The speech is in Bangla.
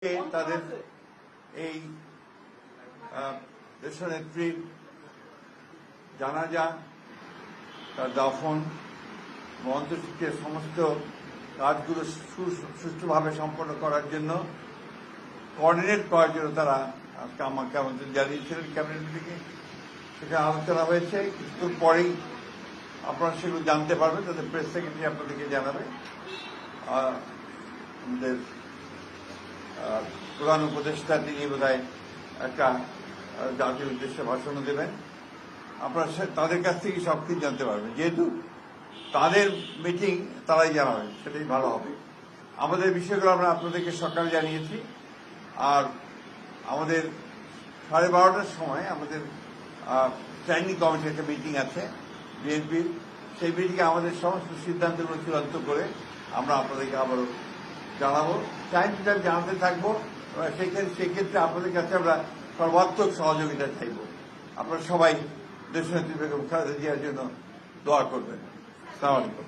তাদের এই দেশনেত্রীর জানাজা, তার দাফন, অন্ত্যেষ্টিক্রিয়ার সমস্ত কাজগুলো সুষ্ঠুভাবে সম্পন্ন করার জন্য কোঅর্ডিনেট করার জন্য তারা আজকে আমাকে আমন্ত্রণ জানিয়েছিলেন ক্যাবিনেট মিটিংয়ে। সেখানে আলোচনা হয়েছে, কিছুক্ষণ পরেই আপনারা সেগুলো জানতে পারবেন, তাদের প্রেস সেক্রেটারি আপনাদেরকে জানাবে। আমাদের প্রধান উপদেষ্টা তিনি বোধহয় একটা জাতির উদ্দেশ্যে ভাষণ দেবেন। আপনারা তাদের কাছ থেকে সবকিছু জানতে পারবেন, যেহেতু তাদের মিটিং তারাই জানাবেন, সেটাই ভালো হবে। আমাদের বিষয়গুলো আমরা আপনাদেরকে সকালে জানিয়েছি। আর আমাদের 12:30টার সময় আমাদের স্ট্যান্ডিং কমিটির একটা মিটিং আছে বিএনপির। সেই মিটিংয়ে আমাদের সমস্ত সিদ্ধান্তগুলো চূড়ান্ত করে আমরা আপনাদেরকে আবারও জানাবো, টাইম টু টাইম জানাতে থাকবো। সেক্ষেত্রে আপনাদের কাছে আমরা সর্বাত্মক সহযোগিতা চাইব। আপনারা সবাই দেশনেত্রী বেগম খালেদা জিয়ার জন্য দোয়া করবেন। আসসালামু আলাইকুম।